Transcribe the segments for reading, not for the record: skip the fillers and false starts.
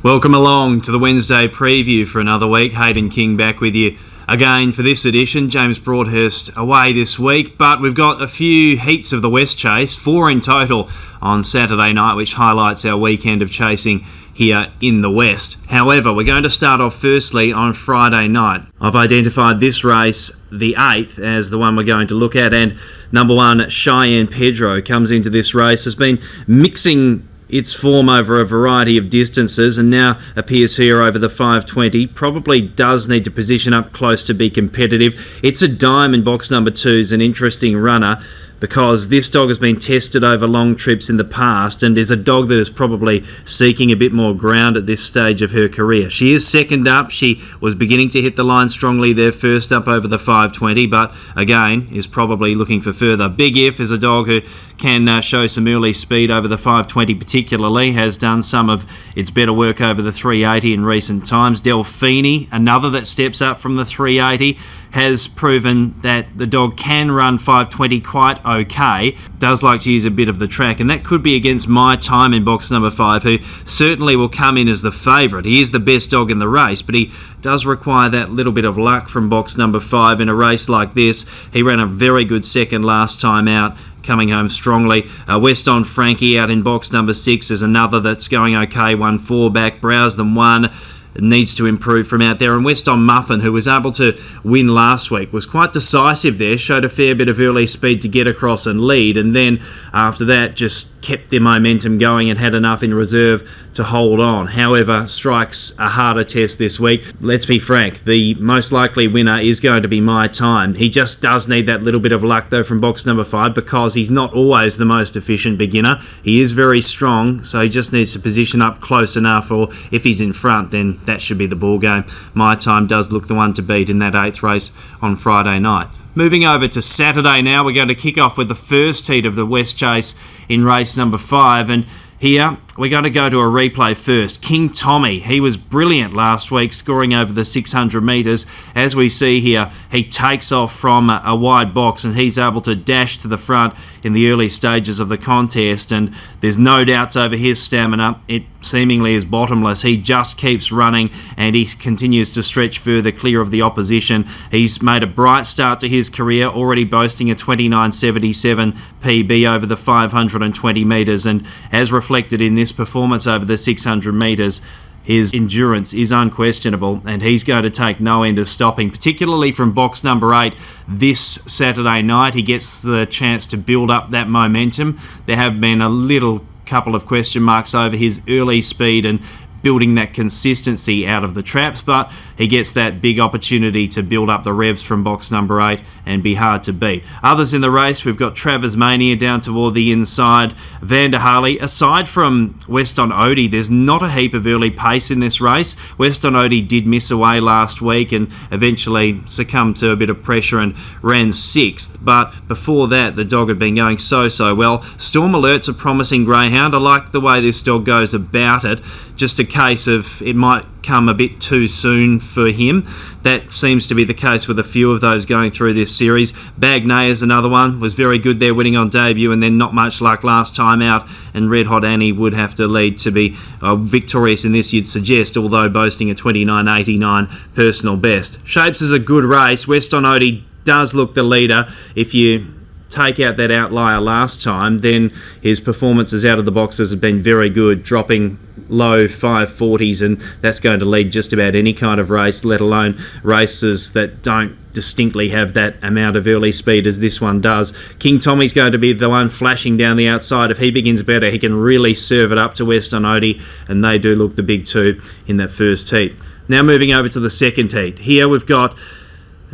Welcome along to the Wednesday preview for another week. Hayden King back with you again for this edition. James Broadhurst away this week, but we've got a few heats of the Westchase, 4 in total on Saturday night, which highlights our weekend of chasing here in the West. However, we're going to start off firstly on Friday night. I've identified this race, the 8th, as the one we're going to look at, and number 1, Cheyenne Pedro, comes into this race, has been mixing its form over a variety of distances and now appears here over the 520. Probably does need to position up close to be competitive. It's a dime in box number 2, is an interesting runner because this dog has been tested over long trips in the past and is a dog that is probably seeking a bit more ground at this stage of her career. She is second up. She was beginning to hit the line strongly there first up over the 520, but again is probably looking for further. Big If is a dog who can show some early speed over the 520 particularly, has done some of its better work over the 380 in recent times. Delphini, another that steps up from the 380, has proven that the dog can run 520 quite okay, does like to use a bit of the track, and that could be against My Time in box number 5, who certainly will come in as the favourite. He is the best dog in the race, but he does require that little bit of luck from box number 5 in a race like this. He ran a very good second last time out, coming home strongly. West on Frankie out in box number 6 is another that's going okay, 1-4 back. Browse them 1. Needs to improve from out there. And West on Muffin, who was able to win last week, was quite decisive there, showed a fair bit of early speed to get across and lead, and then after that just kept their momentum going and had enough in reserve to hold on. However, strikes a harder test this week. Let's be frank, the most likely winner is going to be My Time. He just does need that little bit of luck though from box number 5 because he's not always the most efficient beginner. He is very strong, so he just needs to position up close enough, or if he's in front then that should be the ball game. My Time does look the one to beat in that 8th race on Friday night. Moving over to Saturday now, we're going to kick off with the first heat of the Westchase in race number 5, and here we're going to go to a replay first. King Tommy, he was brilliant last week, scoring over the 600 metres. As we see here, he takes off from a wide box and he's able to dash to the front in the early stages of the contest, and there's no doubts over his stamina. It seemingly is bottomless. He just keeps running and he continues to stretch further clear of the opposition. He's made a bright start to his career, already boasting a 29.77 PB over the 520 metres, and as reflected in this performance over the 600 metres, his endurance is unquestionable and he's going to take no end of stopping, particularly from box number 8 this Saturday night. He gets the chance to build up that momentum. There have been a little couple of question marks over his early speed and building that consistency out of the traps, but he gets that big opportunity to build up the revs from box number 8 and be hard to beat. Others in the race, we've got Travers Mania down toward the inside. Vander Harley, aside from West on Odie, there's not a heap of early pace in this race. West on Odie did miss away last week and eventually succumbed to a bit of pressure and ran 6th, but before that the dog had been going so well. Storm Alert's a promising greyhound. I like the way this dog goes about it. Just a case of it might come a bit too soon for him. That seems to be the case with a few of those going through this series. Bagnay is another one, was very good there winning on debut and then not much luck last time out, and Red Hot Annie would have to lead to be victorious in this, you'd suggest, although boasting a 29.89 personal best. Shapes is a good race. West on Odie does look the leader. If you take out that outlier last time, then his performances out of the boxes have been very good, dropping low 540s, and that's going to lead just about any kind of race, let alone races that don't distinctly have that amount of early speed as this one does. King Tommy's going to be the one flashing down the outside. If he begins better, he can really serve it up to West on Odie, and they do look the big two in that first heat. Now moving over to the second heat. Here we've got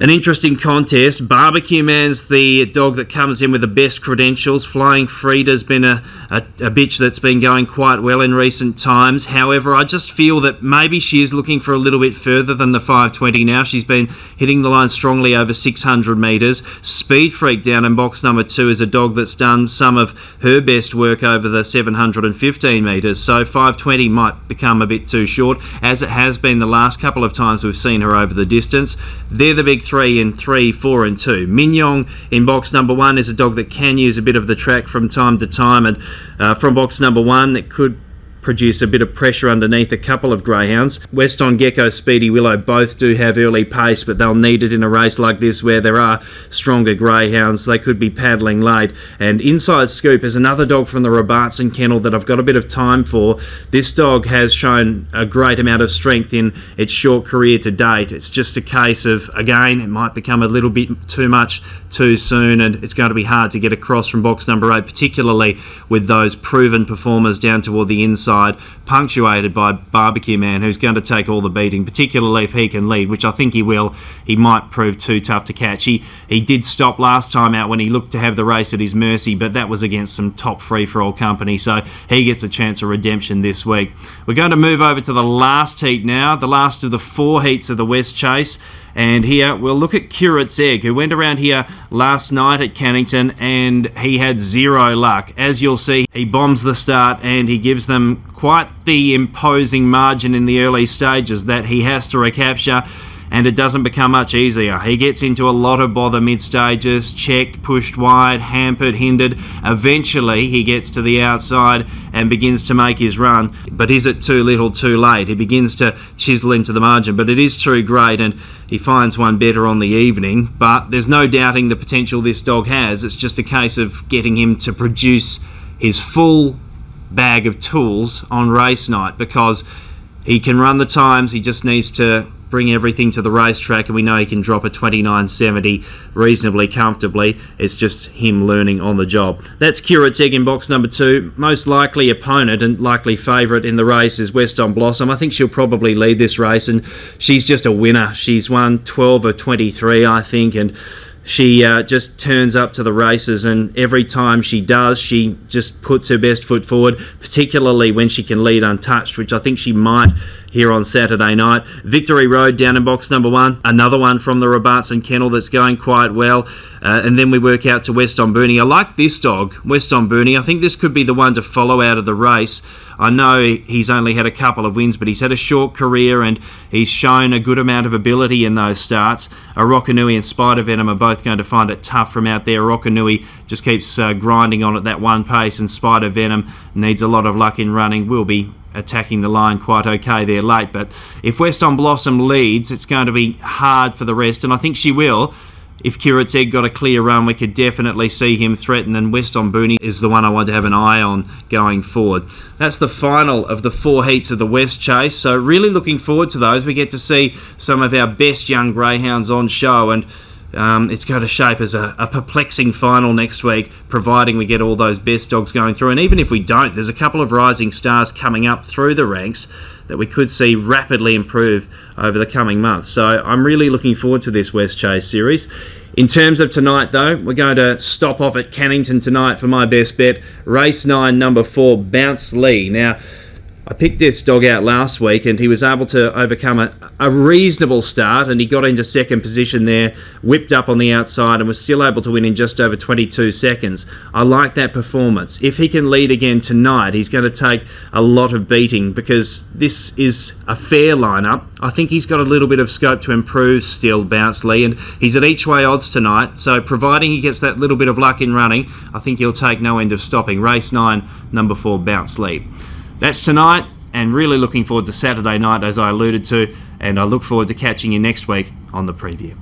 an interesting contest. Barbecue Man's the dog that comes in with the best credentials. Flying Frida's been a bitch that's been going quite well in recent times. However, I just feel that maybe she is looking for a little bit further than the 520 now. She's been hitting the line strongly over 600 metres. Speed Freak down in box number 2 is a dog that's done some of her best work over the 715 metres. So 520 might become a bit too short, as it has been the last couple of times we've seen her over the distance. They're the big 3 and 3, 4 and 2. Mignon in box number 1 is a dog that can use a bit of the track from time to time, and from box number 1 it could produce a bit of pressure underneath a couple of greyhounds. West on Gecko, Speedy Willow both do have early pace, but they'll need it in a race like this where there are stronger greyhounds. They could be paddling late. And Inside Scoop is another dog from the Robartson kennel that I've got a bit of time for. This dog has shown a great amount of strength in its short career to date. It's just a case of, again, it might become a little bit too much too soon, and it's going to be hard to get across from box number 8, particularly with those proven performers down toward the inside, punctuated by Barbecue Man, who's going to take all the beating, particularly if he can lead, which I think he will. He might prove too tough to catch. He did stop last time out when he looked to have the race at his mercy, but that was against some top free-for-all company, so he gets a chance of redemption this week. We're going to move over to the last heat now, the last of the 4 heats of the Westchase. And here we'll look at Curate's Egg, who went around here last night at Cannington, and he had 0 luck. As you'll see, he bombs the start and he gives them quite the imposing margin in the early stages that he has to recapture, and it doesn't become much easier. He gets into a lot of bother mid-stages, checked, pushed wide, hampered, hindered. Eventually, he gets to the outside and begins to make his run. But is it too little, too late? He begins to chisel into the margin, but it is too great, and he finds one better on the evening. But there's no doubting the potential this dog has. It's just a case of getting him to produce his full bag of tools on race night, because he can run the times. He just needs to bring everything to the racetrack, and we know he can drop a 29.70 reasonably comfortably. It's just him learning on the job. That's Curate's Egg in box number 2. Most likely opponent and likely favourite in the race is West on Blossom. I think she'll probably lead this race, and she's just a winner. She's won 12 of 23, I think, and she just turns up to the races, and every time she does, she just puts her best foot forward, particularly when she can lead untouched, which I think she might here on Saturday night. Victory Road down in box number 1, another one from the Robartson kennel that's going quite well. And then we work out to West on Booney. I like this dog, West on Booney. I think this could be the one to follow out of the race. I know he's only had a couple of wins, but he's had a short career and he's shown a good amount of ability in those starts. Rockanui and Spider Venom are both going to find it tough from out there. Rockanui just keeps grinding on at that one pace, and Spider Venom needs a lot of luck in running. Will be attacking the line quite okay there late, but if West on Blossom leads, it's going to be hard for the rest, and I think she will. If Curate's Egg got a clear run, we could definitely see him threaten, and West on Booney is the one I want to have an eye on going forward. That's the final of the 4 heats of the Westchase, so really looking forward to those. We get to see some of our best young greyhounds on show, and it's going to shape as a perplexing final next week, providing we get all those best dogs going through. And even if we don't, there's a couple of rising stars coming up through the ranks that we could see rapidly improve over the coming months. So I'm really looking forward to this Westchase series. In terms of tonight, though, we're going to stop off at Cannington tonight for my best bet. Race 9, number 4, Bounce Lee. Now, I picked this dog out last week, and he was able to overcome a reasonable start, and he got into second position there, whipped up on the outside, and was still able to win in just over 22 seconds. I like that performance. If he can lead again tonight, he's going to take a lot of beating, because this is a fair lineup. I think he's got a little bit of scope to improve still, Bounce Lee, and he's at each way odds tonight, so providing he gets that little bit of luck in running, I think he'll take no end of stopping. Race 9, number 4, Bounce Lee. That's tonight, and really looking forward to Saturday night, as I alluded to, and I look forward to catching you next week on the preview.